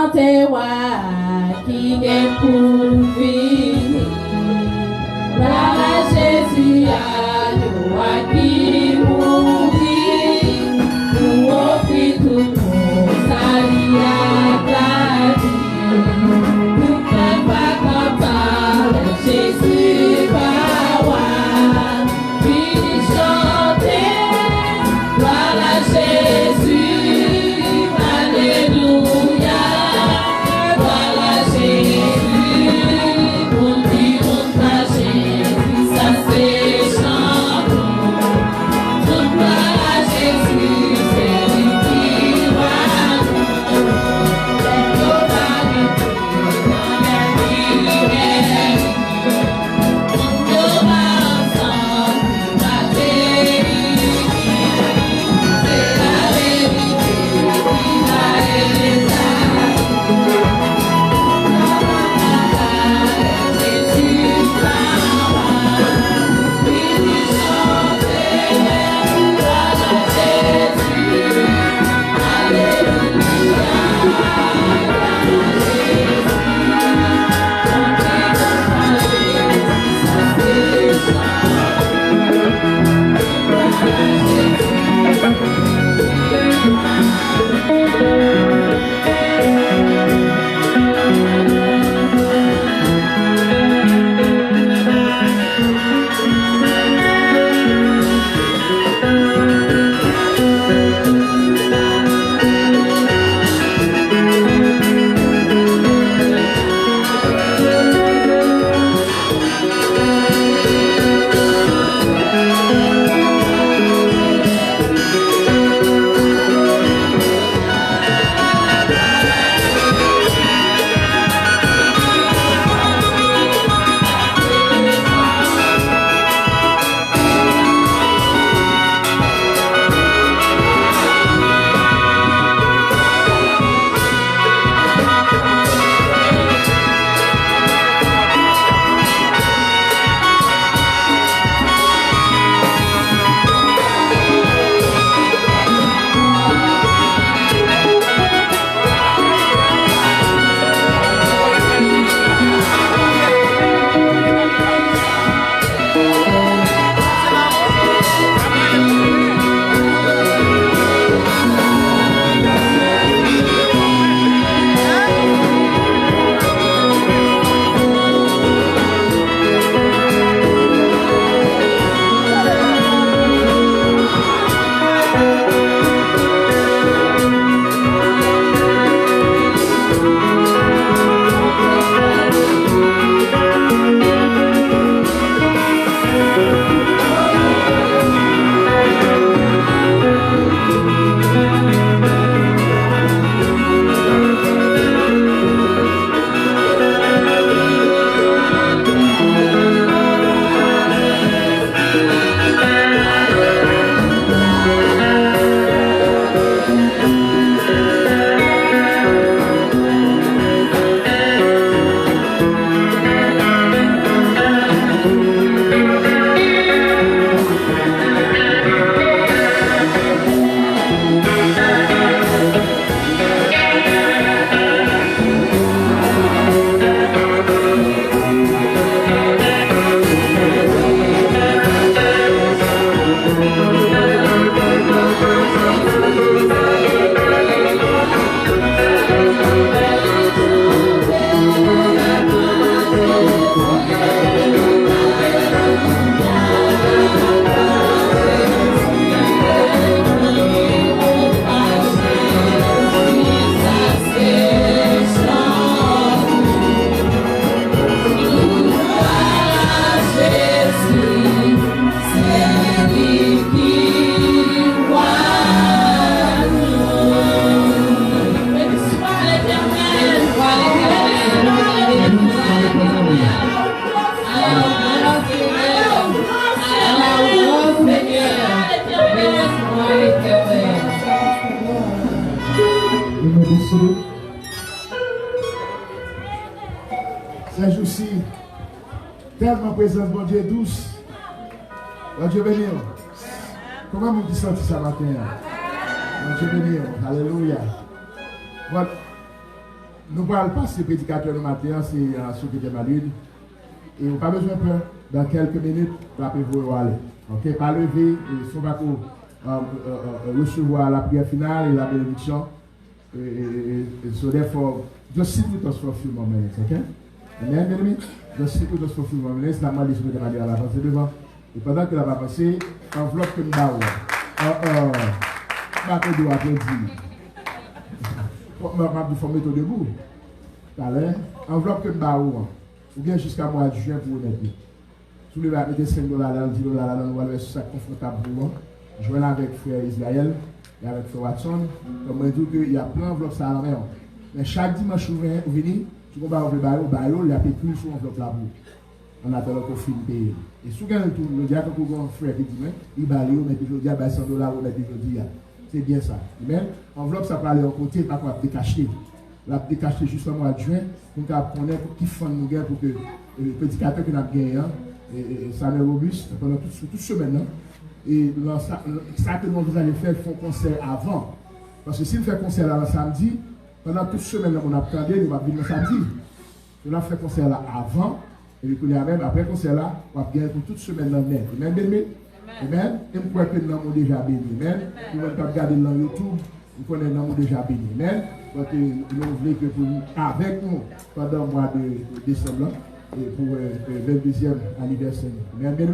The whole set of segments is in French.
santé qui est pour finir. Voilà Jésus à nous qui mourit pour offrir tout mon salut à la vie. Nous ne pas content Jésus par puis chanter. Voilà Jésus. Ces jours-ci, tellement présence, bon Dieu douce. Bon Dieu béni. Comment vous vous sentez ce matin? Bon Dieu béni. Alléluia. Voilà. nous ne parlons pas ces prédicateurs le matin, c'est ceux qui étaient malades. Et on n'a pas besoin de peur. Dans quelques minutes, on va pouvoir aller. Ok, pas lever, et si on va recevoir la prière finale et la bénédiction. So therefore, just sit with us for a few more minutes, okay? Amen, bien-aimé? Just sit with us for a few more minutes. La main des choses de manière à l'avancer devant. Et pendant que la va passer, enveloppe que nous avons. Ma que doit applaudir. Je vais mettre debout. Enveloppe que nous avons. Ou bien jusqu'à mois de juin pour vous mettre. Si vous mettez $5, $10, nous allons faire ça confortable pour vous. Je vais avec frère Israël et avec frère Watson. Comme je dis qu'il y a plein d'enveloppes ça à la main. Mais chaque dimanche, vous venez, si vous avez un bail, il y a plus sur l'enveloppe là pour. On attend qu'on finisse de payer. Et si vous avez le diable, vous avez un frère qui dit, il va aller, on met toujours $100, on met toujours. C'est bien ça. Amen. L'enveloppe, ça peut aller au côté, pas qu'on va décacher. La décacher juste au mois de juin, pour qu'on connaisse qui font nous gagner pour que le prédicateur que nous avons gagné, ça est robuste pendant toute semaine. Et ça que nous allons faire, font concert avant. Parce que si nous faisons concert là le samedi, pendant toute semaine, on a attendu, nous allons venir le samedi. On a fait concert là avant, et puis même après le concert là, on va gagner pour toute semaine dans le net. Amen, bien. Amen. Et nous croyons que nous avons déjà béni. Amen. Nous allons regarder dans YouTube, nous connaissons nous avons déjà béni. Amen. Donc nous voulons que vous avec nous pendant le mois de décembre et pour le 22e anniversaire. Amen, bien.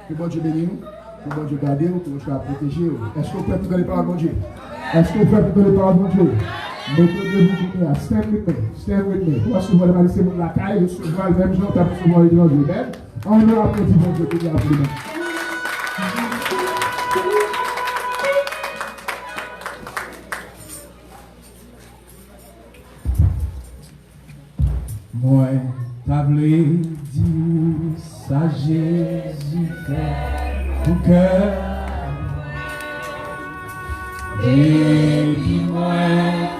Que bon Dieu bénisse nous. Que bon Dieu garde nous, que bon Dieu protéger nous. Est-ce que vous pouvez donner les paroles de mon Dieu? Est-ce que vous pouvez donner les paroles de mon Dieu? Mettez-vous stand with me. Stand with me. Pour recevoir le malice de la caille, recevoir le même genre, pour recevoir le grand Dieu. On nous applaudit bon Dieu, que absolument. Moi, tablé, dis ça Jésus fait pour cœur. Et dis-moi,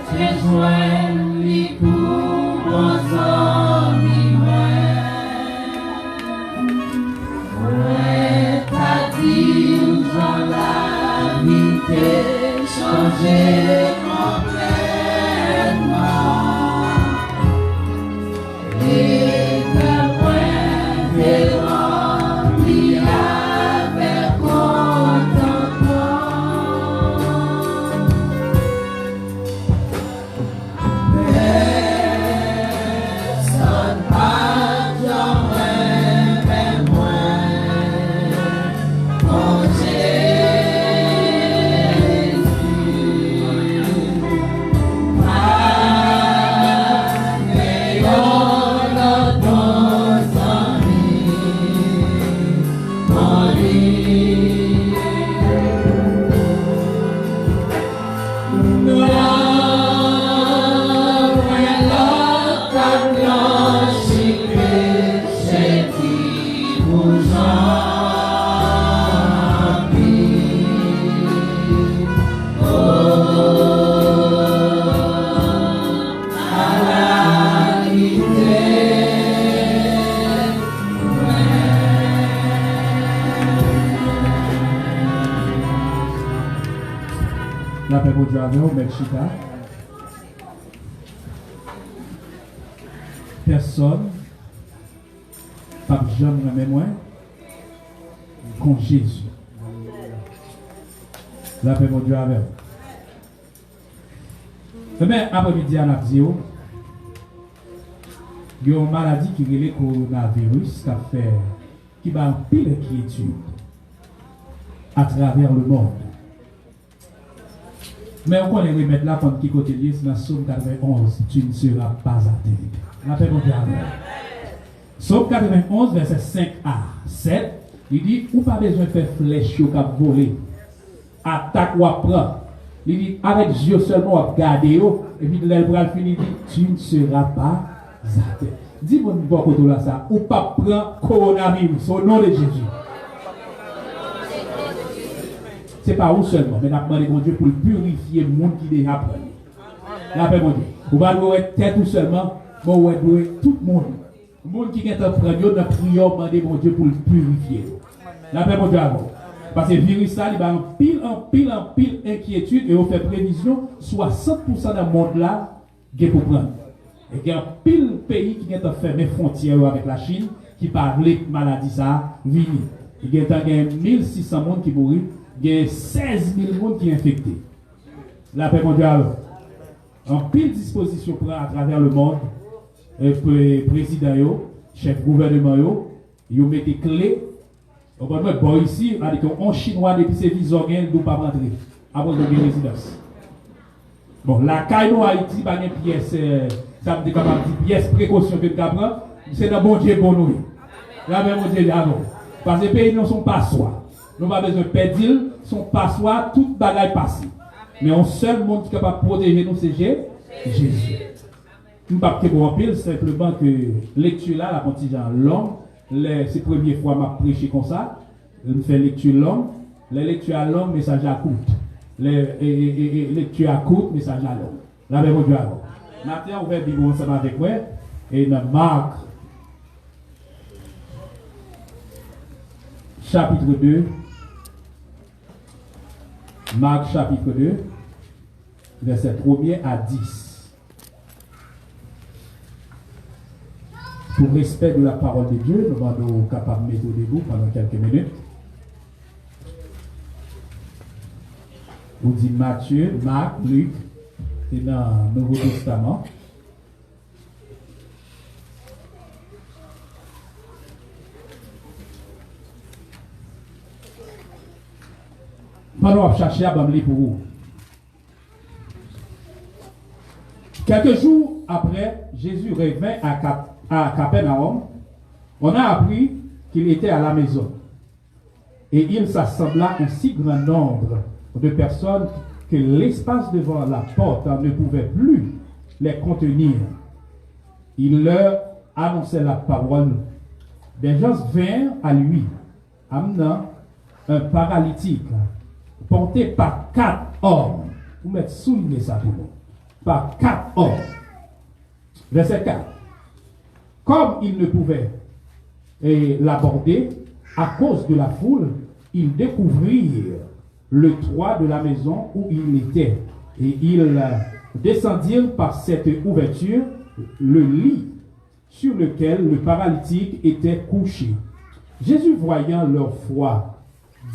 c'est joint, lui pour mon ami, moi, t'as dit, dans la vie, t'es changé complètement. Et ta pointe est remplie avec contentement. Personne pas j'aurais fait moins mon La paix pour Dieu avec vous, Melchita. Personne, pas jamais dans mes moyens, comme Jésus. La paix pour Dieu avec vous. Mais après-midi, on a dit, il y a une maladie qui est le coronavirus qui va en pile inquiétude à travers le monde. Mais on connaît remettre là contre qui côté lié, c'est dans Somme 91, tu ne seras pas atteint. La paix pour Dieu avec vous. Somme 91, verset 5 à 7, il dit, ou pas besoin de faire flèche ou cap voler. Attaque ou apprend. Il dit, avec Dieu seulement, on va garder, et puis le bras fini, il dit, tu ne seras pas atteint. Dis-moi une fois que là ça, ou pas prendre coronavirus au nom de Jésus. Ce n'est pas où seulement, mais nous avons demandé à Dieu pour purifier le monde qui déjà prend. La paix, mon Dieu. Vous ne pouvez pas être tout seulement, mais vous pouvez tout le monde. Le monde qui est en train de nous prions, demander à Dieu pour le purifier. La paix, mon Dieu, avant. Parce que le virus, il y a en pile inquiétude et on fait prévision, 60% dans le monde là, qui est pour prendre. Et il y a un pile pays qui est fermé frontière avec la Chine, qui parle de maladie ça, vini. Il y a 1600 personnes qui mourent, il y a 16 000 personnes qui sont infectées. La paix mondiale, en pile disposition prend à travers le monde, président, chef gouvernement, ils mettent des clés. Bon, ici, on chinois depuis ces visors, ils ne doivent pas rentrer avant de résidence. Bon, la caille en Haïti, il n'y a pas de pièce, ça me dit capable de pièce précaution que nous prenons, c'est dans bon Dieu pour nous. Là, même, on dit, ah non. Parce que les pays ne sont pas soi. Nous n'avons pas besoin de perdre, sont pas soi, toute bagaille passée. Mais un seul monde qui est capable de protéger nous, c'est Jésus. Nous ne pouvons pas pour pile, simplement que lecture là, la contingent longue, c'est la première fois que je prêche comme ça. Je fais lecture longue. Les lectures à longue, message à courte. Les lectures à courte, message à long. La même Dieu alors. Maintenant, on va vivre ensemble avec moi. Et dans Marc, chapitre 2. Marc, chapitre 2, verset 1er à 10. Pour respect de la parole de Dieu, nous allons capables de mettre au debout pendant quelques minutes. Vous dites Matthieu, Marc, Luc, c'est dans le Nouveau Testament. Pendant que chercher à me pour vous. Quelques jours après, Jésus revint à Capernaum. On a appris qu'il était à la maison. Et il s'assembla un si grand nombre de personnes que l'espace devant la porte ne pouvait plus les contenir. Il leur annonçait la parole. Des gens vinrent à lui, amenant un paralytique porté par 4 hommes. Vous mettez souligner ça tout le monde. Par 4 hommes. Verset 4. Comme ils ne pouvaient l'aborder à cause de la foule, ils découvrirent le toit de la maison où il était. Et ils descendirent par cette ouverture le lit sur lequel le paralytique était couché. Jésus, voyant leur foi,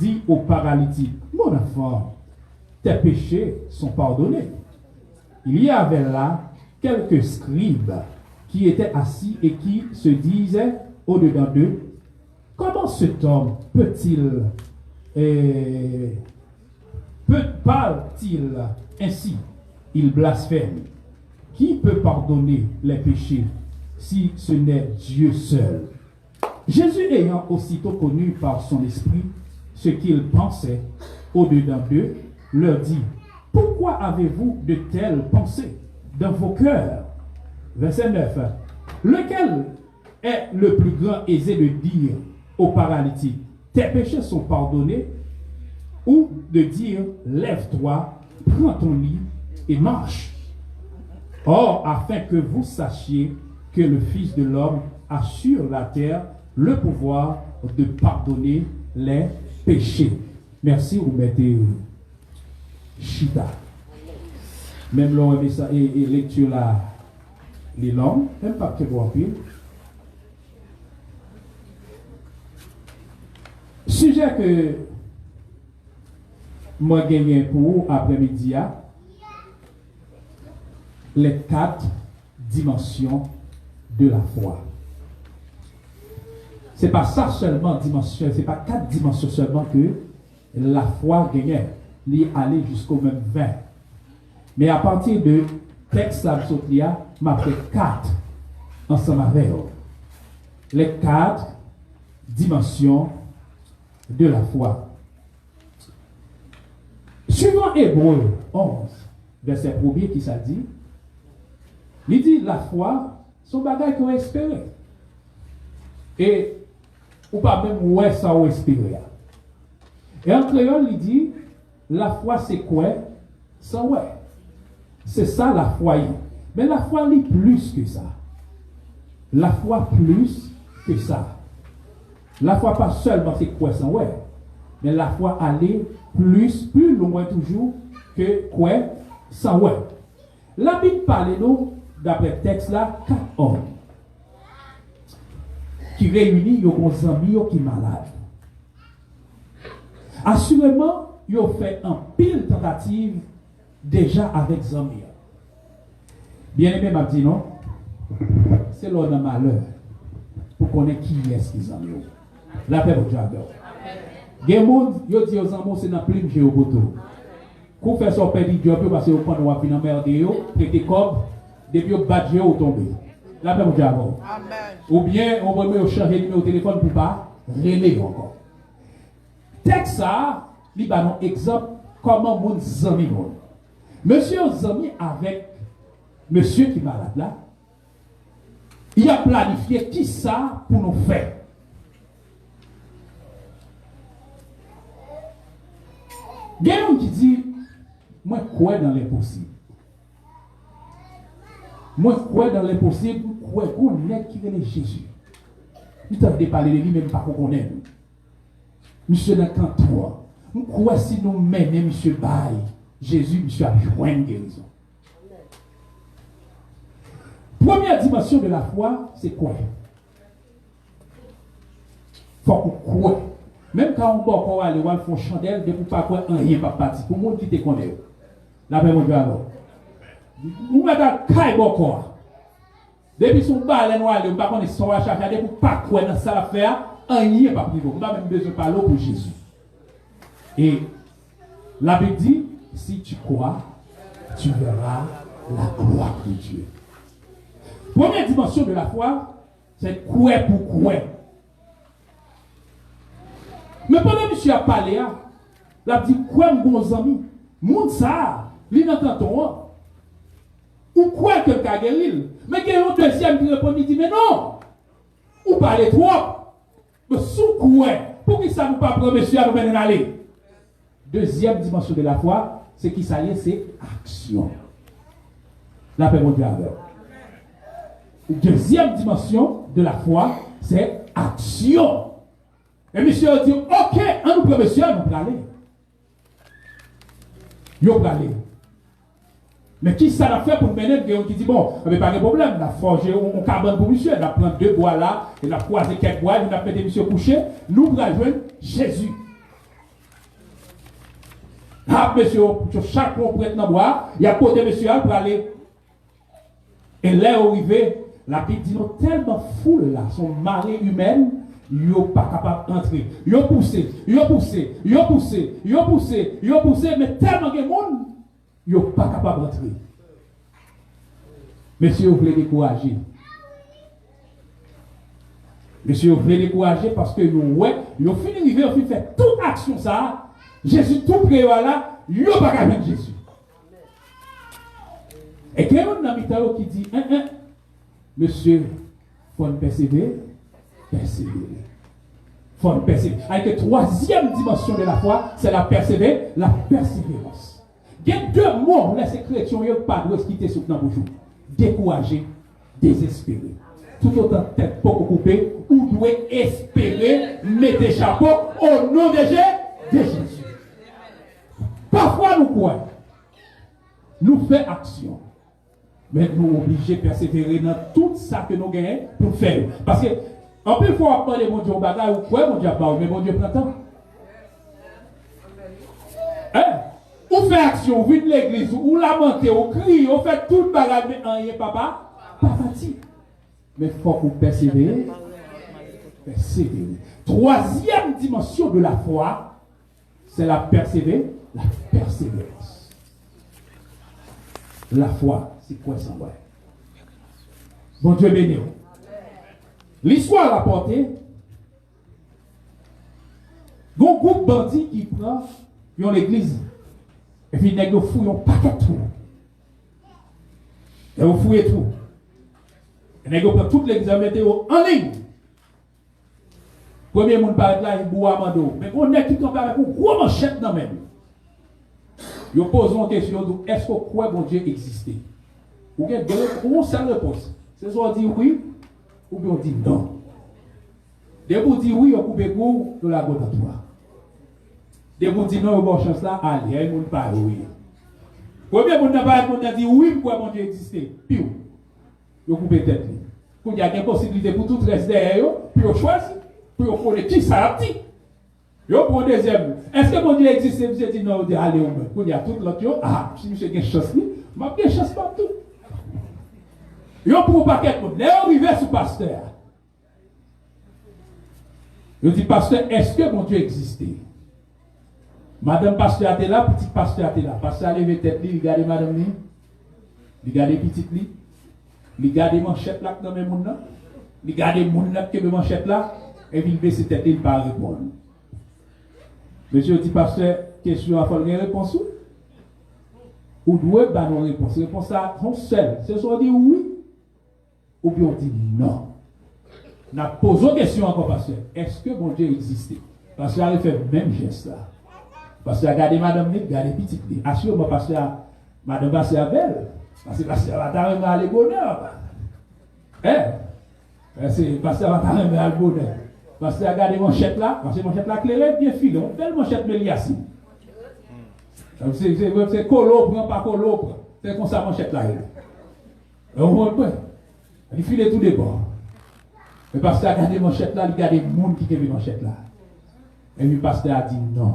dit au paralytique, mon enfant, tes péchés sont pardonnés. Il y avait là quelques scribes qui étaient assis et qui se disaient au-dedans d'eux, comment cet homme parle-t-il ainsi? Il blasphème. Qui peut pardonner les péchés si ce n'est Dieu seul? Jésus ayant aussitôt connu par son esprit ce qu'ils pensaient au-dedans d'eux, leur dit, pourquoi avez-vous de telles pensées dans vos cœurs? Verset 9. Lequel est le plus grand aisé de dire au paralytique, tes péchés sont pardonnés, ou de dire, lève-toi, prends ton lit et marche? Or, afin que vous sachiez que le Fils de l'homme a sur la terre le pouvoir de pardonner les péchés. Merci, vous mettez Chita. Même l'on met ça et lecture là, les langues, même pas que vous en pile. Sujet que moi gagne pour après-midi, les 4 dimensions de la foi. C'est pas ça seulement dimension, c'est pas 4 dimensions seulement que la foi gagne, l'y aller jusqu'au même 20. Mais à partir de texte Samsotia, m'a fait 4 ensemble avec eux. Les 4 dimensions de la foi. Suivant Hébreux 11, verset 1er qui ça dit, il dit la foi, son bagage qu'on espère. Et ou pas même ouais ça ou espérer. Et en créole, il dit la foi c'est quoi? Sans ouais. C'est ça la foi. Mais la foi est plus que ça. La foi plus que ça. La foi pas seulement c'est quoi sans ouais. Mais la foi aller plus loin toujours que quoi sans ouais. La Bible parle nous d'après le texte là, 4 hommes qui réunissent des amis qui sont malades. Assurément, ils ont fait un pile tentative déjà avec Zamir. Bien aimé, m'a dit non, c'est l'homme de malheur pour connaître qui est-ce qu'ils ont. La paix au diable. Il y a des gens qui disent aux amours, c'est dans plume géopoto. Quand vous faites son père du job, parce que vous prenez un fin de merde, traitez comme, depuis vous battez ou tombez. La paix au diable. Ou bien, on va changer le numéro de téléphone pour ne pas relayer encore. Texte ça, il va un exemple comment mon ami. Monsieur Zami avec monsieur qui est malade là, il a planifié qui ça pour nous faire. Il y a un qui dit, moi crois dans l'impossible. Moi crois dans l'impossible, crois qu'on est qui est Jésus. Il t'a parlé de lui même pas qu'on connaît. Monsieur dans camp 3, nous croyons si nous menons monsieur Baye, Jésus, monsieur a joué une guérison. Première dimension de la foi, c'est quoi? Il faut qu'on croit. Même quand on va encore aller voir le fond chandelle, de ne pas croire rien pas parti. Pour le monde qui te connaît. La paix, mon Dieu, alors. Nous mettons caille encore. Depuis son bas, les noirs, on ne va pas connaître son achat, pour ne pas croire dans ça affaire, rien pas privé. On n'a même besoin de parler pour Jésus. Et la Bible dit, si tu crois, tu verras la gloire de Dieu. Première dimension de la foi, c'est croire pour croire. Mais pendant que monsieur a parlé, il a dit, quoi, mon ami, mon ça, il n'entend pas. Ou quoi que quelqu'un a guéri. Mais il y a un deuxième qui répond, il dit, mais non, ou parlez trop. Mais sous quoi, pour qui ça ne pas prendre monsieur à nous mener aller? Deuxième dimension de la foi, c'est qui ça y est, c'est action. La paix, mon Dieu, avec. Deuxième dimension de la foi, c'est action. Et monsieur a dit, ok, on nous prend monsieur, nous allons aller. Nous allons aller. Mais qui ça a fait pour mener qui dit, bon, mais pas de problème, on a forgé un carbone pour monsieur, on a pris 2 bois là, on a croisé 4 bois, on a fait monsieur coucher, nous allons joindre Jésus. Ah, monsieur, sur chaque fois prêtre dans bois, il y a côté monsieur pour aller. Et là, arrivé, la Bible dit, non, tellement foule là, son marée humaine, ils ne sont pas capables d'entrer. Ils ont poussé, mais tellement de monde, ils ne sont pas capables d'entrer. Monsieur, vous voulez décourager. Monsieur, vous voulez décourager parce que ouais, ils ont fini de faire toute action ça. Jésus tout près là, ils n'ont pas qu'à Jésus. Et qu'il y a un ami qui dit, monsieur, il faut persévérer. Faut persévérer. Avec la troisième dimension de la foi, c'est la persévérance. Il y a 2 mots, là, c'est chrétien, il n'y a pas de quitter sur le bouchon. Décourager, désespérer. Tout autant tête pour couper, ou doit espérer, mettre chapeau au nom de Jésus. Parfois, nous croyons. Nous faisons action. Mais nous sommes obligés de persévérer dans tout ça que nous gagnons pour faire. Parce que, en plus, il faut apprendre mon Dieu au bagage, ou quoi, mon Dieu pas, mais mon Dieu prend temps. Hein? Ou fait action, ou vient de l'église, ou lamenter, ou crier, ou fait tout le bagage, mais rien, papa, pas fatigué. Mais il faut qu'on persévère. Persévérer. Troisième dimension de la foi, c'est la persévérance. La foi, c'est quoi ça? Bon Dieu béni. L'histoire rapportée, il y a un groupe bandit qui prend l'église. Et puis ils fouillent un paquet de tout. Et ils fouillent tout. Et ils prennent toute l'église et mettent en ligne. Premier monde paraît là, il boit mando. Mais on est qui compare avec une grosse manchette dans même. Ils posent une question, est-ce qu'on croit que mon Dieu existait? Ou bien, on sait la réponse. C'est soit on dit oui, ou bien on dit non. Dès qu'on dit oui, on coupe le goût de la goutte à toi. Dès qu'on dit non, on bonne chance là, allez, il n'y a pas oui. Premier monde n'a pas dit oui, pourquoi mon Dieu existait. Puis, Vous coupez tête. Il y a une possibilité pour tout rester derrière, pour choisir, pour connaître qui ça a dit. Yo pour deuxième. Est-ce que mon Dieu existe? Vous avez dit non, vous allez au moins. Il y a tout l'autre. Ah, si monsieur a une chance, je vais une chance partout. Yo pour paquet de monde. Là, arrivé sur pasteur. Je dis, pasteur, est-ce que mon Dieu existait? Madame pasteur était là, petit pasteur était là. Pasteur a levé tête, il regarde madame, il regarde petite, il regarde manchette là dans mes monde là, il regarde monde là qui me manchette là, et puis il baisse tête, il pas répondre. Monsieur dit, pasteur, question à faire une réponse ou doit pas nos réponses? Réponse à son seul. C'est soit on dit oui, ou bien on dit non. On a posé une question encore, pasteur. Est-ce que mon Dieu existait? Pasteur a fait le même geste là. Pasteur a gardé madame, gardé petite. Assure-moi, pasteur, madame pasteur belle. Parce que pasteur va t'arriver à le bonheur. C'est pasteur va t'arriver à le bonheur. Pasteur a gardé manchette là, parce que manchette là claire, bien filée. On fait manchette Méliassi. C'est colo, prend pas colo. C'est comme ça manchette là. On voit, il file tout des bords. Le pasteur a gardé manchette là, il a gardé le monde qui a manchette là. Et le pasteur a dit non.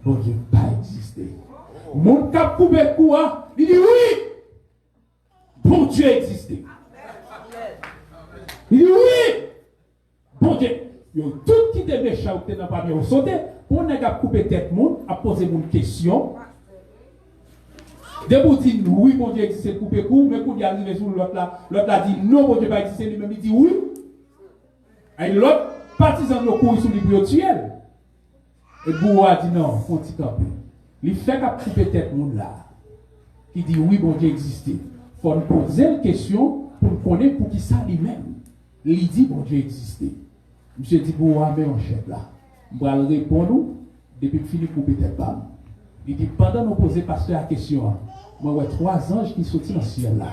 Bon Dieu n'a pas existé. Mon cap coupé quoi? Il dit oui. Bon Dieu existait. Il dit oui. Bon Dieu. Tout qui était méchant qui n'a pas bien sauté. Pour ne pas couper tête monde, à poser une question. De vous dire oui, bon Dieu existe, couper coup, mais quand il arrive sur l'autre là, l'autre a dit non, bon Dieu pas exister, lui-même il dit oui. Et l'autre partisan de courir sur le spirituel. Et Boua a dit non, faut t'y camper. Il fait qu'à couper tête monde là. Il dit oui, bon Dieu existe. Il faut nous poser une question pour connaître pour qui ça lui-même. Il dit bon Dieu existe. Monsieur dit Boua, mais on chef là. Je vais répondre depuis que fini couper tête pas. Il dit pendant nous poser pasteur la question, moi ouais 3 anges qui sortent dans le ciel là.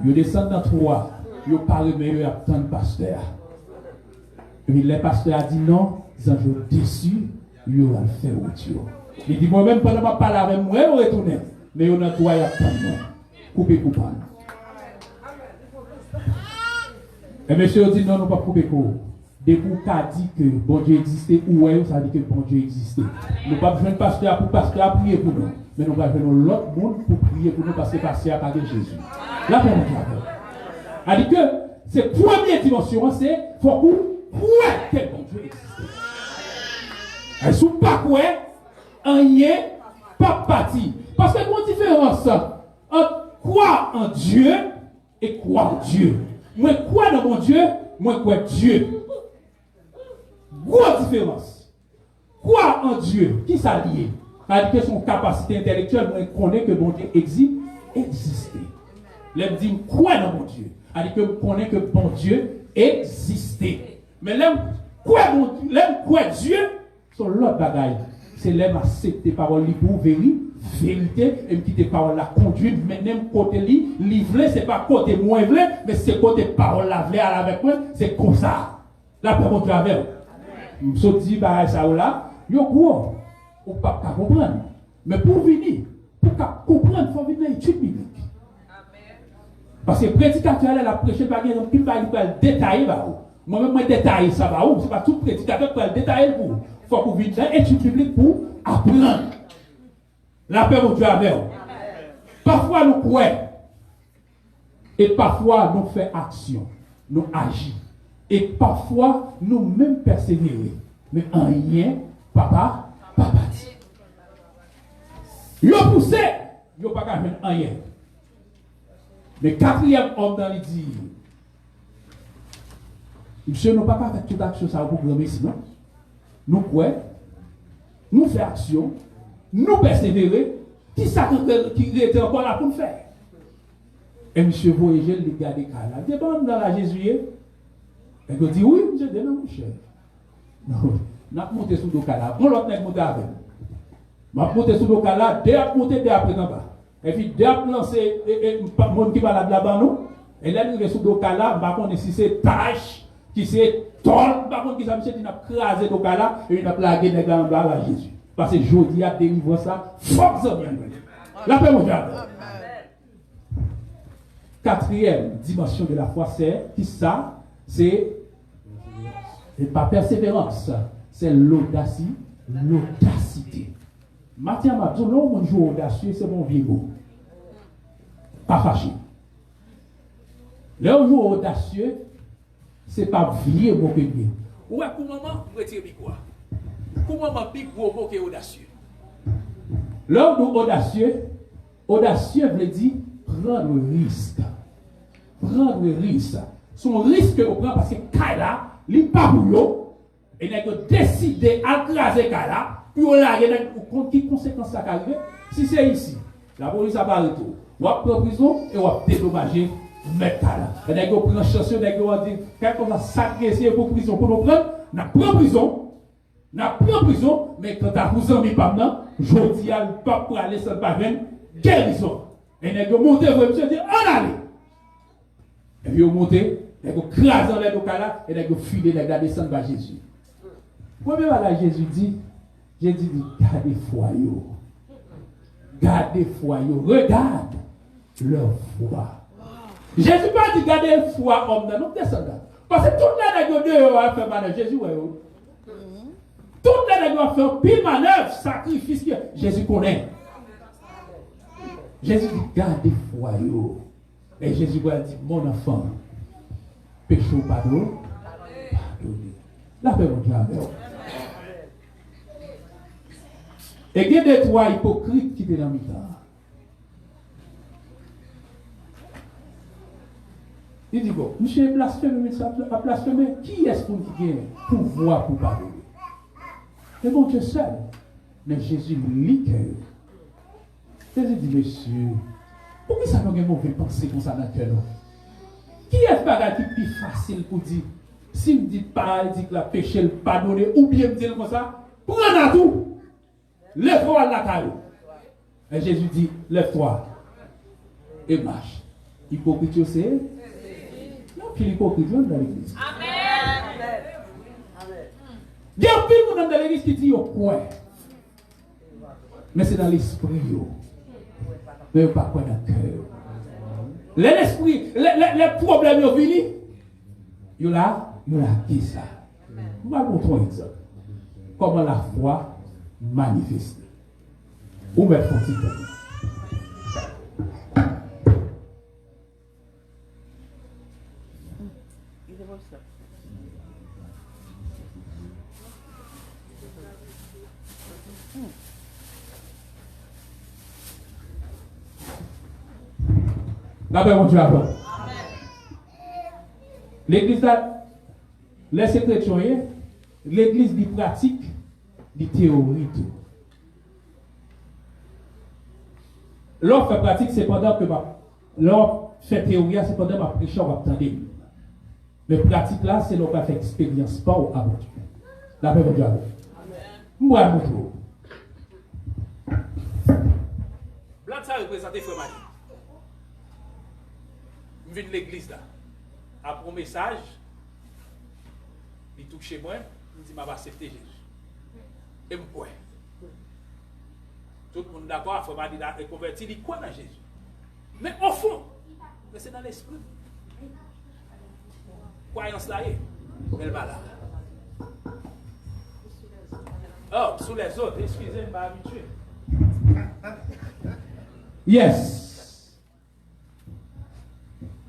Ils descendent dans 3, ils parlent mais ils attendent le pasteur. Et puis le pasteur a dit non, les anges déçus, ils vont le faire autre. Il dit moi-même pendant que je parle avec moi, je vais retourner. Mais ils ont un droit à attendre moi. Couper coupable. Et monsieur dit non, nous ne pas couper coupable. Depuis qu'a dit que bon Dieu existait, ou ça dit que bon Dieu existait. Nous ne pas besoin de pasteur pour prier pour nous. Mais nous avons besoin de l'autre monde pour prier pour nous parce que pasteur a parlé Jésus. La paix a dit que cette première dimension, c'est qu'il faut croire que bon Dieu existait. Et si vous ne pas croire, rien pas parti. Parce que il y a une différence entre croire en Dieu et croire en Dieu. Moi, croire dans mon Dieu, moi, croire Dieu. Grosse différence. Croire en Dieu, qui ça lié? C'est-à-dire que son capacité intellectuelle, moi, connaît que bon Dieu existe. L'aime dit, croire dans mon Dieu. C'est-à-dire que connaît que bon Dieu existait. Mais l'aime croire Dieu, son l'autre bagaille. C'est l'aime accepter parole pour vérité, et me quitter parole la conduite, mais même côté livrer, c'est pas côté moins vrai, mais c'est côté parole la vraie avec moi, c'est comme ça. La paix mon Dieu avec. Je dis, bah, ça ou là, yo quoi, on ne peut pas comprendre. Mais pour venir, pour comprendre, il faut venir dans l'étude biblique. Parce que le prédicateur, il a prêché par exemple, il va détailler. Moi-même, je détaille ça. Ce n'est pas tout prédicateur qui va détailler pour vous. Il faut que vous veniez dans l'étude biblique pour apprendre. La paix mon Dieu avec vous. Parfois, nous croyons. Et parfois, nous faisons action. Nous agissons. Et parfois, nous-mêmes persévérer. Mais en rien, papa dit. Yo poussé, yo pas qu'à faire rien. Mais 4e homme dans les dit, monsieur, nous ne pouvons pas faire toute action ça pour programmer sinon. Nous croyons, nous faisons action, nous persévérer, qui ça qui était encore là pour nous faire. Et monsieur Voyager, le gars des cas là, dépend dans la Jésus. Et il dit oui, monsieur, non, mon cher. Non, on a monté sous le cas on l'autre n'est monté avec. On a monté sous le cas là, dès à monter, dès à présent bas. Et puis dès à lancer, le monde qui va là-bas, nous, et là, il est sous le cas là, on va si c'est tâche, qui c'est tol, par contre, qui s'est dit, il a crasé le cas là, et il a plagué les gars en bas à Jésus. Parce que Jodi a délivré ça, force bien. La paix, mon Dieu. quatrième dimension de la foi, c'est qui ça? C'est pas persévérance, c'est l'audacité. Mathieu m'a dit, non, mon jour audacieux, c'est mon vieux mot. Pas fâché. Le jour audacieux, c'est pas vieux mot que vieux. Ouais, pour maman, vous retirez quoi? Pour maman, pique gros mot qui est audacieux. L'homme audacieux veut dire prendre risque. Prendre risque. Son risque qu'on prend parce que Kaila, il n'est pas pour lui. Et il a décidé d'écraser Kaila. Puis on a qui conséquence ça arrive. Si c'est ici, la police a pas arrêté. On va prendre prison et on va dédommager mettre Kaila. Et il a pris chance, il a dit quand on a sacrifié pour prison pour nous prendre, on a pris prison. N'a pas prison, mais quand tu as vous amis pas maintenant, je dis à pas pour aller sans parrain, guérison. Et nous avons monté, vous monsieur dit, on allez. Et puis, on monté, nous avons crasé dans les là, et nous avons filé, nous avons descendu vers Jésus. Premier là, Jésus dit, gardez foi, gardez foi, regarde leur foi. Jésus pas dit, gardez foi, homme, non, descendant. Parce que tout le monde a fait mal à Jésus, ouais. Tout le monde doit faire pile manœuvre, sacrifice que Jésus connaît. Jésus dit, gardez foi. Et Jésus va dire, mon enfant, péché ou pardon, pardonnez. La paix, mon Dieu, amen. Et il y a des trois hypocrites qui étaient dans le temps. Il dit, bon, monsieur blasphémé, a blasphémé, qui est-ce qui a pouvoir pour pardonner? C'est bon Dieu seul. Mais Jésus lit que. Jésus dit, monsieur, pourquoi ça n'a pas de mauvaise pensée comme ça dans le cœur? Qui est-ce qui est plus facile pour dire, si me dit pas, il dit que la péché le pardonner, ou bien me dire comme ça, prends à tout. Lève-toi à la caille. Et Jésus dit, lève-toi et marche. Hypocrite, c'est? Non, puis l'hypocrite dans l'église. Amen. Il y a un peu de monde dans l'église qui dit au point. Mais c'est dans l'esprit. Mais pas quoi dans le cœur. L'esprit, les problèmes sont venus. Il y a qui ça. Je vais vous montrer un exemple. Comment la foi manifeste. Où mettre son titre. La paix, mon Dieu, avant. L'église, laissez chrétiens, l'église dit pratique, dit théorie. L'offre pratique, c'est pendant que l'offre fait théorie, c'est pendant que ma prêche, on va attendre. Mais pratique là, c'est l'on va faire expérience, pas au avant. La paix, mon Dieu, avant. Moi, mon jour. Blanc, ça représente Frère Mali. Je viens de l'église là. Après un message, il touche chez moi, il dit, je vais accepter Jésus. Et je crois. Tout le monde d'accord, il faut pas dire converti, il croit dans Jésus. Mais au fond, c'est dans l'esprit. Croyance là, elle va là. Oh, sous les autres, excusez-moi, je ne pas habitué. Yes.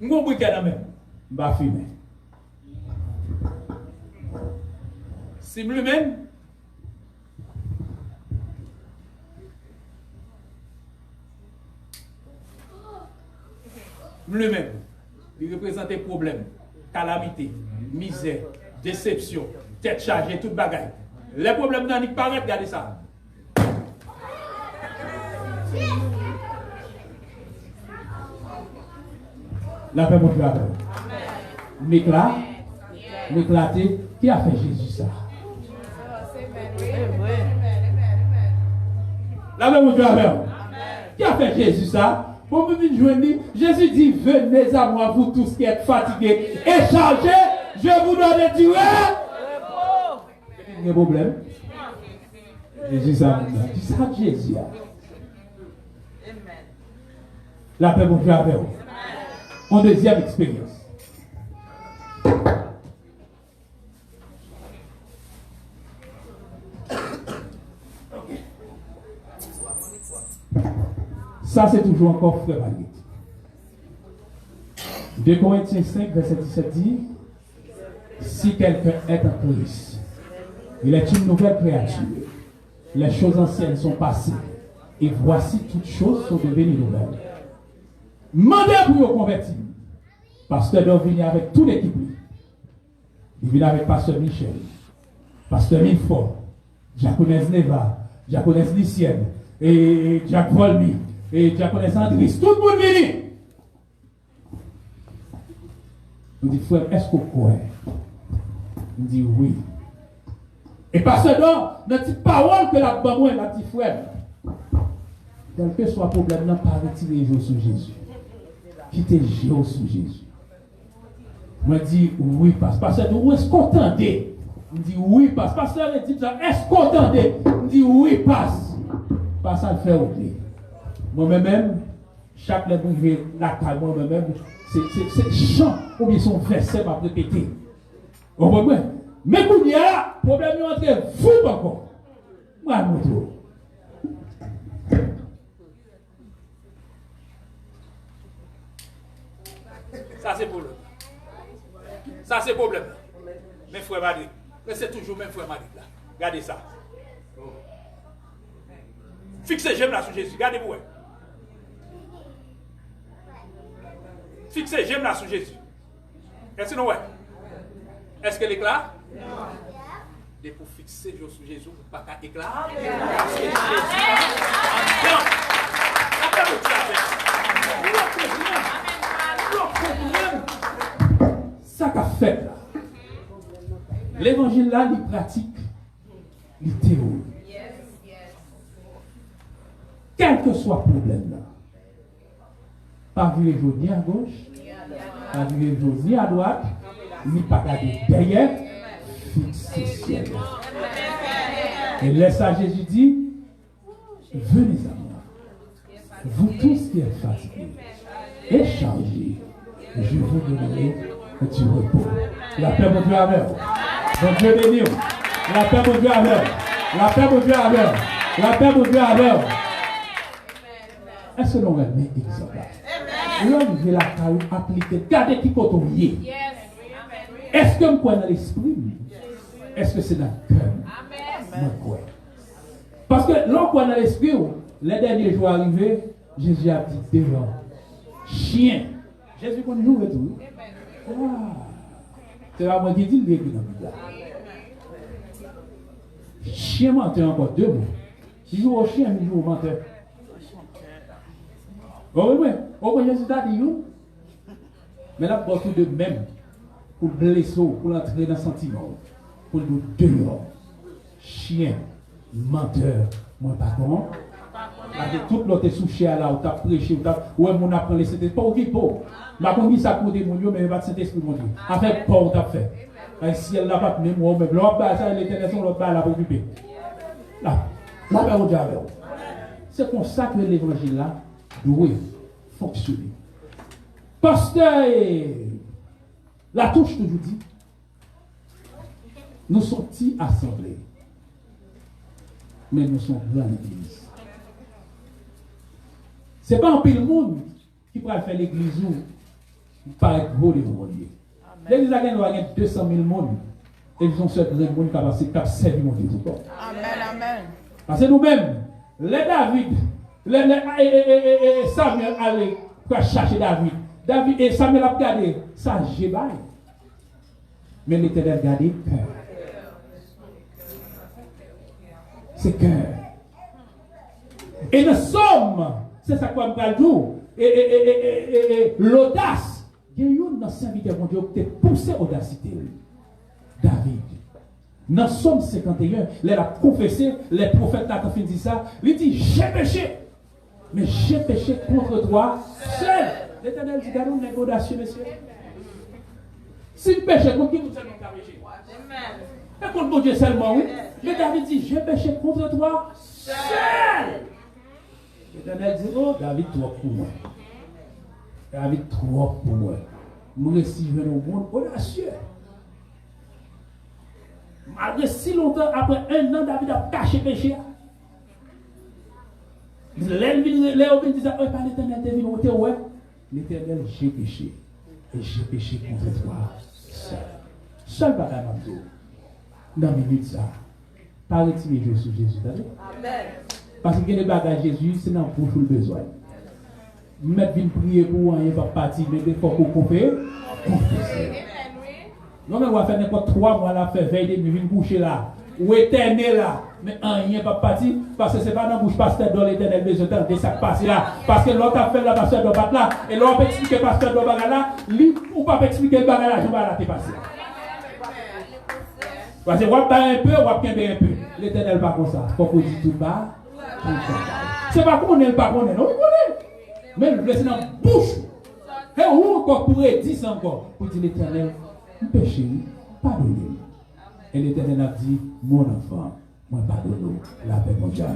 Je vais vous dire, je vais filmer. C'est lui-même. Lui-même. Il représente des problèmes, calamité, misère, déception, tête chargée, toute bagaille. Les problèmes n'ont pas regardez ça. La paix, mon Dieu, avec. M'éclater, qui a fait Jésus ça? La paix, mon Dieu, avec. Qui a fait Jésus ça? Pour me dire, Jésus dit, venez à moi, vous tous qui êtes fatigués et chargés, je vous donne du repos. Il y a un problème. Jésus ça, dit ça, Jésus. La paix, mon Dieu, avec. en deuxième expérience. Ça, c'est toujours encore frère Marguerite. 2 Corinthiens 5, verset 17 dit, si quelqu'un est en Christ, il est une nouvelle créature. Les choses anciennes sont passées. Et voici toutes choses sont devenues nouvelles. Mandez pour vous convertir. Pasteur doit venir avec toute l'équipe. Il vient avec Pasteur Michel, Pasteur Milfort, Diaconesse Neva, Diaconesse Lycienne, et Jacques Volmy, et Diaconesse Andris. Tout le monde vient. Nous dit, frère, est-ce qu'on croit? Il dit oui. Et Pasteur Dor, notre petite parole que la maman et la petite frère, quel que soit le problème, n'a pas retiré les jours sur Jésus. Quittez les jours sur Jésus. Moi, je dis oui, Pasteur Dor, est-ce qu'on t'entendait? Il dit oui, Pasteur, il dit est-ce qu'on t'entendait? Il dit oui, passe. Pas ça le faire oublier. Moi-même, chaque fois que je vais la caille, moi-même, c'est chant ou bien son verset va répéter. Vous comprenez? Mais quand il y a un problème, il y a un fou encore. Moi, je me trouve. Ça, c'est problème. Ça, c'est problème. Mais frère Madrid, c'est toujours même frère Madrid là. Regardez ça. Fixez j'aime là sur Jésus. Regardez-vous. Fixez j'aime là sur Jésus. Est-ce que non? Est-ce qu'elle éclate? Non. Et pour fixer sur Jésus, vous ne pouvez pas éclater. Parce que Jésus ça qu'a fait là. L'évangile là, il pratique, il théorie. Quel que soit le problème là, pas vu les jours ni à gauche, pas vu les jours ni à droite, ni pas regarder derrière, fixé ciel. Et laisse à Jésus dit, venez à moi, vous tous qui êtes fatigués et chargés, je vous donnerai du repos. La paix de Dieu avec vous. Donc Dieu béni. La paix de Dieu avec vous. La paix de Dieu avec vous. La paix de Dieu avec vous. Est-ce que l'on va mettre exemple là? L'homme veut la carrière appliquée. Regardez qui côté il est. Est-ce que je crois dans l'esprit? Est-ce que c'est dans le cœur? Je crois. Parce que l'homme croit dans l'esprit, les derniers jours arrivés, Jésus a dit déjà, chien. Jésus connaît nous et tout. C'est pas moi qui dis le dans la chien menteur encore deux mots. Il joue au chien, il joue au menteur. Oh oui, oui, Jésus a dit, mais là, pour tout de même, pour blesser, pour l'entrer dans le sentiment, pour nous dehors, chien, menteur, moi pas bon. Tout l'autre souché à là, où tu as prêché, où on apprend les Saint-Esprit, pas au guipo. Ma conduit ça pour des mounions, mais pas de Saint-Esprit, mon Dieu. Avec pas, on t'a fait. Si elle n'a pas de mémoire, mais l'autre bas, ça, l'éternel, l'autre bas, là, pour occuper. Là, la paix au diable. C'est pour ça que l'évangile là doit fonctionner. Pasteur, la touche toujours dit, nous sommes petits assemblés, mais nous sommes grands l'église. Ce n'est pas un pile monde qui pourra faire l'église ou par être beau de mon Dieu. L'église a gagné 200 000 monde. Et ils ont ce grand monde qui a passé 4 mon Dieu. Amen, amen. Parce que nous-mêmes, les David, les Samuel allaient chercher David. David et Samuel a regardé ça, j'ai bail. Mais l'Éternel a regardé cœur. C'est cœur. Et nous sommes. C'est ça qu'on va dire. Et l'audace. Il y a eu un serviteur mon Dieu qui a poussé l'audacité. David. Dans Somme 51, il a confessé, les prophètes ont fait ça. Il dit, j'ai péché. Mais j'ai péché contre toi seul. L'Éternel dit, gardons les audacieux, messieurs. Si le péché, contre qui vous allez péché? Et contre mon Dieu seulement, oui. Mais David dit, j'ai péché contre toi seul. L'Éternel dit, oh David, toi pour moi. avec trop pour moi. Nous recevons au monde audacieux. Malgré si longtemps, après un an, David a caché péché. Léo dit ça, par l'Éternel, l'Éternel, j'ai péché. Et j'ai péché contre toi. Seul bagage à Dieu. Dans mes minutes, ça. Pas retirer sur Jésus. Amen. Parce que les bagages Jésus, c'est dans le bouche le besoin. Mettre une prière pour un pas partir, mais des fois pour couper. Non, mais on va faire n'importe 3 mois là, faire veille de nuit, une bouche là. Ou éternel là. Mais rien pas parti. Parce que ce n'est pas dans la bouche pasteur dans l'éternel besoin de ça qui passe là. Parce que l'autre a fait la pasteur de bat là. Et l'autre peut expliquer pasteur de bagarre là. Lui, ou pas expliquer le bagarre là, je vais la passer. Parce que on va un peu, on va bien un peu. L'éternel pas comme ça. Il faut qu'on dise tout bas. C'est pas qu'on est pas qu'on est. Non, on connaît. Mais le laisser dans la bouche. Et où encore pourrait dire ça encore. Pour dire l'éternel, péché, pardonnez. Et l'éternel a dit, mon enfant, moi pardonne, la paix mondiale.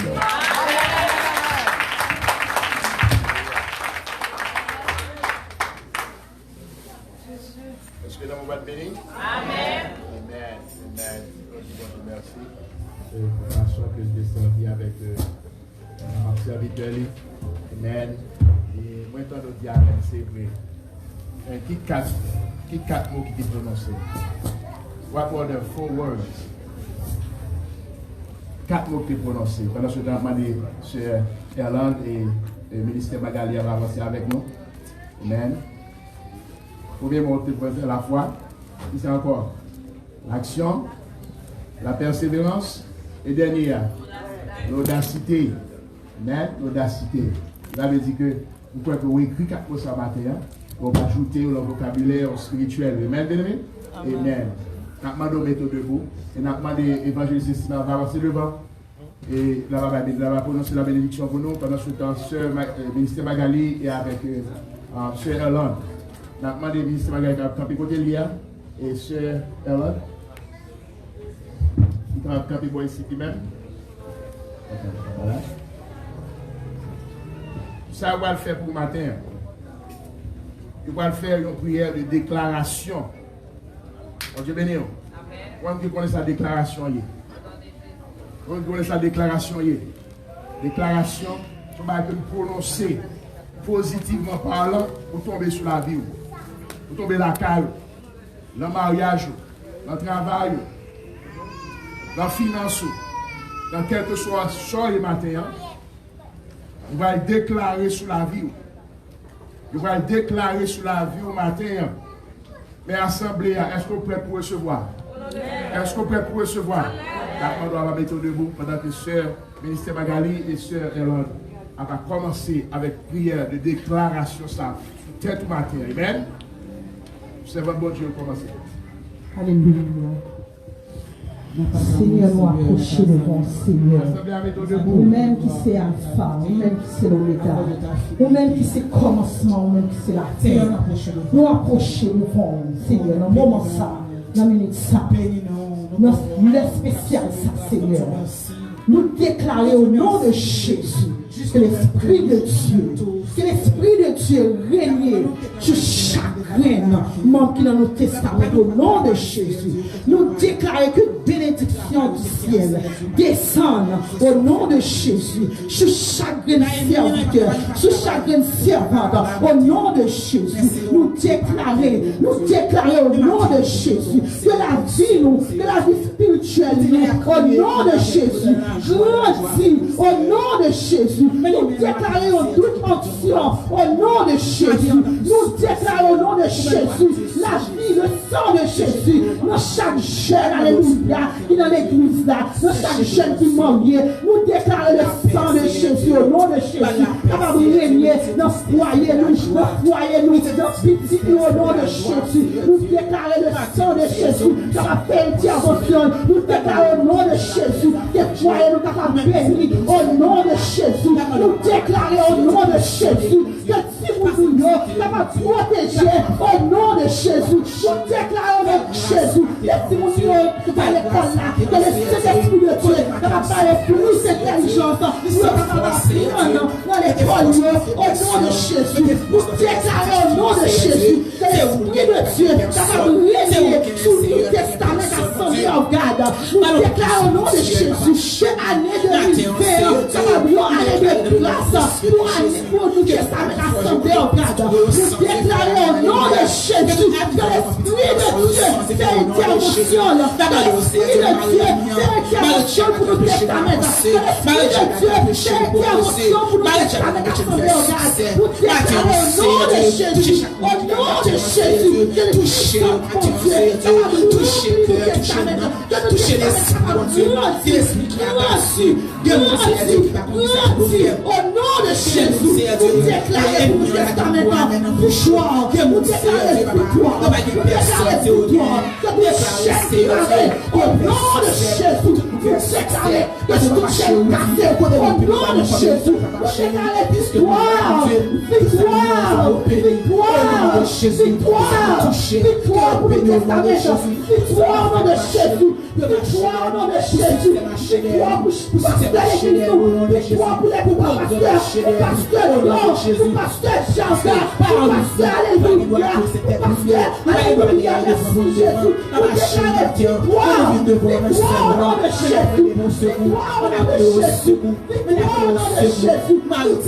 Est-ce que vous êtes béni? Amen. Amen. Amen. Merci. Pour la façon que je descendis avec mon serviteur. Amen. Et moi, tant de dire Amen, c'est vrai. Qui quatre mots qui sont prononcés? What were the 4 words? 4 mots qui sont prononcés. Pendant ce temps, je suis Erland et le ministère Magali va avancer avec nous. Amen. Premier mot qui est prononcé, la foi. C'est encore l'action, la persévérance et dernier, l'audacité. Amen. L'audacité. Là, veut dire que vous pouvez écrire 4 mots ce matin. On va ajouter le vocabulaire spirituel. Amen. Amen. Nous avons demandé méthode debout. Et nous avons demandé l'évangéliste Sima va avancer devant. Et là, va prononcer la bénédiction pour nous. Pendant ce temps, Sœur ministère Magali et avec Sœur Erland. Nous avons demandé ministère Magali de camper côté Lia et Sœur Erland. Il va camper pour ici même. Voilà. Ça va le faire pour le matin. Il va le faire une prière de déclaration. Dieu béni. Vous connaissez sa déclaration. Vous connaissez sa déclaration. Déclaration, vous pouvez prononcer positivement parlant pour tomber sur la vie, pour tomber la caille, dans le mariage, dans le travail, dans la finance, dans quel que soit soir et matin. Vous allez déclarer sur la vie. Vous allez déclarer sur la vie au matin. Mais assemblée, est-ce qu'on est prêt pour recevoir? Est-ce qu'on est prêt pour recevoir? On doit mettre debout pendant que Sœur ministère Magali et Sœur Erland va commencer avec prière de déclaration ça tout matin. Amen. C'est votre bon Dieu commencer. Alléluia. Seigneur, nous approchons devant Seigneur. Nous-mêmes qui c'est Alpha, nous-mêmes qui c'est l'Oméga, nous-mêmes qui c'est commencement, nous-mêmes qui c'est la terre. Nous approchons devant Seigneur, dans le moment ça, dans la minute ça, dans le spécial ça, Seigneur. Nous déclarons au nom de Jésus que l'Esprit de Dieu règne sur chaque reine, membre qui dans nos testaments, au nom de Jésus. Nous déclarons que bénédiction du ciel descende au nom de Jésus sur chaque reine serviteur, sur chaque reine servante, au nom de Jésus. Nous déclarons au nom de Jésus que la vie spirituelle, au nom de Jésus, grandit au nom de Jésus. Nous déclarons toute onction au nom de Jésus. Nous déclarons au nom de Jésus la vie, le sang de Jésus dans chaque jeune, alléluia, qui est dans l'église là, dans chaque jeune qui marie. Nous déclarons le sang de Jésus au nom de Jésus. Capable de régner dans le foyer, dans petit au nom de Jésus. Nous déclarons le sang de Jésus capable de faire intervention. Nous déclarons au nom de Jésus que foyer nous capable de bénir au nom de Jésus. Nous déclarons au nom de Jésus que si vous nous capable de protéger au nom de Jésus. Nous déclarons au nom de Jésus que si vous nous à l'école là, que le Saint-Esprit de Dieu capable de faire plus d'intelligence, nous capable d'apprendre dans l'école au nom de Jésus. Nous déclarons au Jésus, que l'Esprit de Dieu capable de régner sous le testament Assembly of God. Nous déclarons au nom de Jésus, cette année de l'hiver, capable de année de grâce pour nous testament Assembly of God. Nous déclarons au nom de Jésus, que l'Esprit de Dieu fait intervention, que l'Esprit de Dieu fait intervention pour nous testament. Que l'Esprit de Dieu fait intervention pour nous testament Assembly of God. Nous déclarons au nom de Jésus, au nom de Jésus, que l'Esprit de Dieu toucher les au nom de Jésus, vous déclarez pour le testament victoire, vous déclarez victoire, vous déclarez victoire, que vous déclarez au nom de Jésus, vous déclarez que je touche le cassé, au nom de Jésus, vous déclarez victoire, victoire, victoire, victoire, victoire pour le testament, victoire au nom de Jésus, victoire au nom de Jésus, victoire pour pasteur l'église, victoire pour les pasteurs, pasteur Long, pasteur Jean-Pierre, pasteur alléluia, pasteur alléluia, merci Jésus, vous déclarez victoire, victoire au nom de Jésus, victoire au nom de Jésus, victoire au nom de Jésus, vous déclarez victoire pour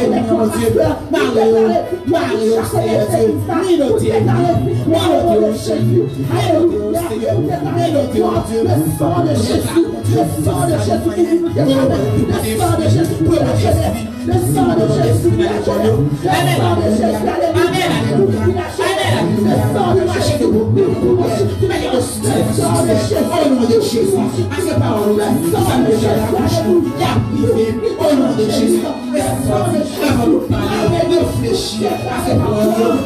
les pasteurs, vous déclarez victoire pour chaque église, vous déclarez victoire au nom de Jésus, alléluia, vous déclarez victoire, le sang de Jésus, le sang de Jésus qui nous déclare, le sang de Jésus pour la jeunesse, le sang de Jésus pour la jeunesse, le sang de Jésus, alléluia, pour la jeunesse, le sang de Jésus pour le sang de Jésus, au nom de Jésus, le sang de Jésus, alléluia, au nom de Jésus, le sang de Jésus, réfléchir à ces paroles,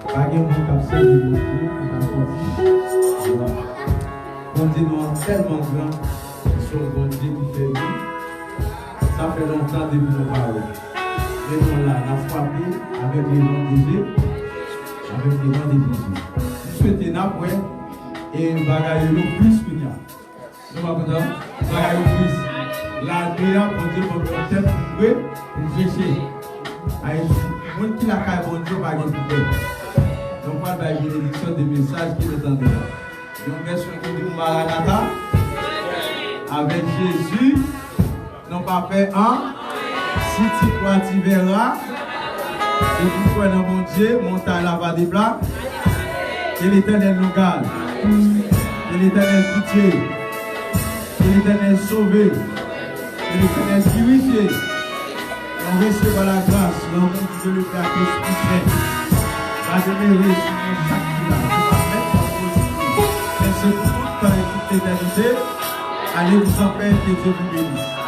Pas de monde qui a servi mon Dieu, qui a choisi. Bon Dieu, nous sommes tellement grands, nous sommes bon Dieu qui fait vie. Ça fait longtemps depuis nos parents. Et nous là, on a frappé avec les noms de Dieu, avec les noms de Jésus. Nous souhaitons n'après et bagaille le plus que nous. Nous sommes contents, bagaille le plus. La prière pour Dieu pour nous tête pour chercher. Les gens qui la caille pour Dieu va gagner tout. Donc, on va une bénédiction des messages qui est en dedans. Donc, version qui dit Maranatha, avec Jésus, non pas fait un, si tu crois, tu verras, et tu crois dans mon Dieu, montagne là-bas des plats, et l'Éternel nous garde, et l'Éternel pitié, et l'Éternel sauvé, et l'Éternel purifié. On recevra la grâce, le nom de le Père Christ, va demeurer sur chaque village, on va mettre en positif. Mais c'est pour toute l'éternité. Allez vous en paix, que Dieu vous bénisse.